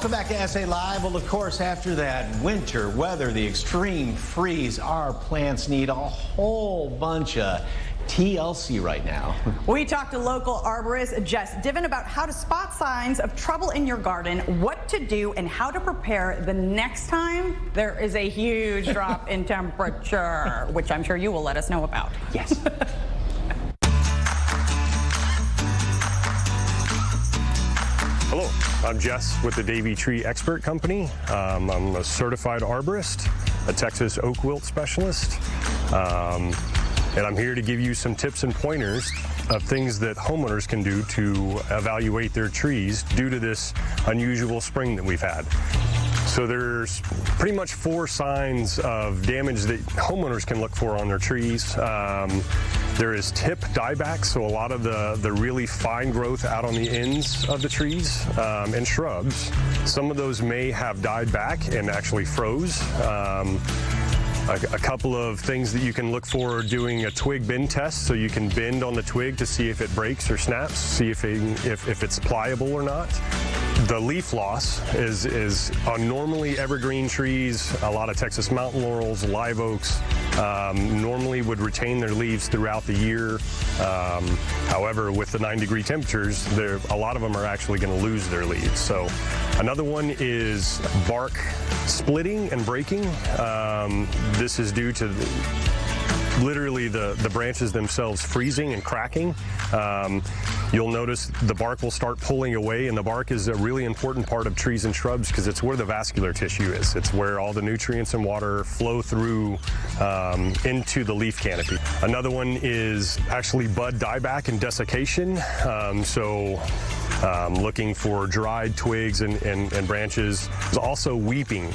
Welcome back to SA Live. Well, of course, after that winter weather, the extreme freeze, our plants need a whole bunch of TLC right now. We talked to local arborist Jess Divin about how to spot signs of trouble in your garden, what to do, and how to prepare the next time there is a huge drop in temperature, which I'm sure you will let us know about. Yes. Hello, I'm Jess with the Davey Tree Expert Company. I'm a certified arborist, a Texas oak wilt specialist, and I'm here to give you some tips and pointers of things that homeowners can do to evaluate their trees due to this unusual spring that we've had. So there's pretty much 4 signs of damage that homeowners can look for on their trees. There is tip dieback, so a lot of the really fine growth out on the ends of the trees and shrubs. Some of those may have died back and actually froze. A couple of things that you can look for doing a twig bend test, so you can bend on the twig to see if it breaks or snaps, see if it's pliable or not. The leaf loss is on normally evergreen trees. A lot of Texas mountain laurels, live oaks normally would retain their leaves throughout the year. However, with the 9-degree temperatures, a lot of them are actually going to lose their leaves. So another one is bark splitting and breaking. This is due to literally the branches themselves freezing and cracking. You'll notice the bark will start pulling away, and the bark is a really important part of trees and shrubs because it's where the vascular tissue is. It's where all the nutrients and water flow through into the leaf canopy. Another one is actually bud dieback and desiccation. Looking for dried twigs and branches. There's also weeping,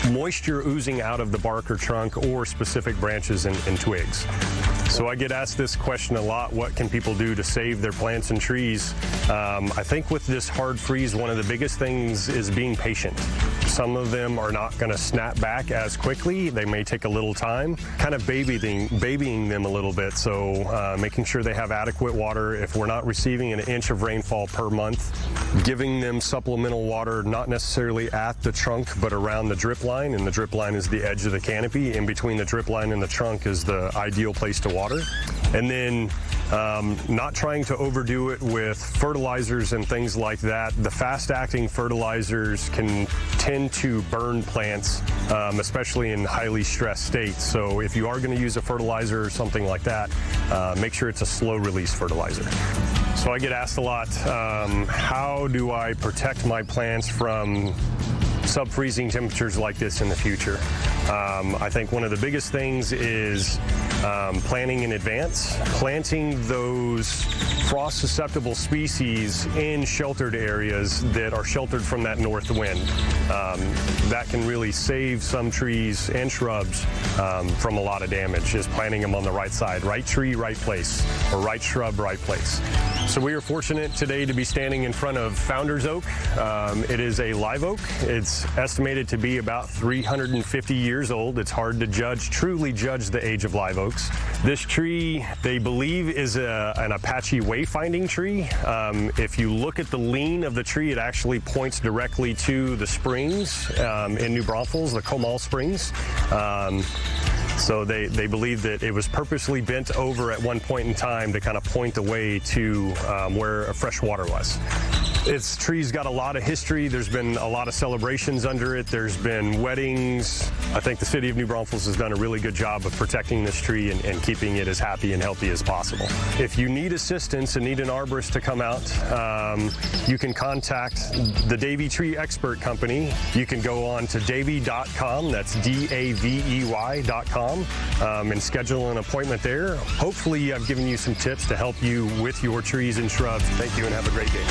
moisture oozing out of the bark or trunk or specific branches and twigs. So I get asked this question a lot: what can people do to save their plants and trees? I think with this hard freeze, one of the biggest things is being patient. Some of them are not going to snap back as quickly. They may take a little time, kind of babying them a little bit. So making sure they have adequate water. If we're not receiving an inch of rainfall per month, giving them supplemental water, not necessarily at the trunk, but around the drip line. And the drip line is the edge of the canopy. In between the drip line and the trunk is the ideal place to water. And then not trying to overdo it with fertilizers and things like that. The fast-acting fertilizers can tend to burn plants, especially in highly stressed states. So if you are going to use a fertilizer or something like that, make sure it's a slow-release fertilizer. So I get asked a lot, how do I protect my plants from sub-freezing temperatures like this in the future? I think one of the biggest things is planting in advance, planting those frost-susceptible species in sheltered areas that are sheltered from that north wind. That can really save some trees and shrubs from a lot of damage, is planting them on the right side, right tree, right place, or right shrub, right place. So we are fortunate today to be standing in front of Founder's Oak. It is a live oak. It's estimated to be about 350 years old. It's hard to truly judge the age of live oaks. This tree, they believe, is an Apache wayfinding tree. If you look at the lean of the tree, it actually points directly to the springs in New Braunfels, the Comal Springs. So they believe that it was purposely bent over at one point in time to kind of point the way to where fresh water was. This tree's got a lot of history. There's been a lot of celebrations under it. There's been weddings. I think the city of New Braunfels has done a really good job of protecting this tree and keeping it as happy and healthy as possible. If you need assistance and need an arborist to come out, you can contact the Davey Tree Expert Company. You can go on to davey.com, that's DAVEY.com, and schedule an appointment there. Hopefully I've given you some tips to help you with your trees and shrubs. Thank you and have a great day.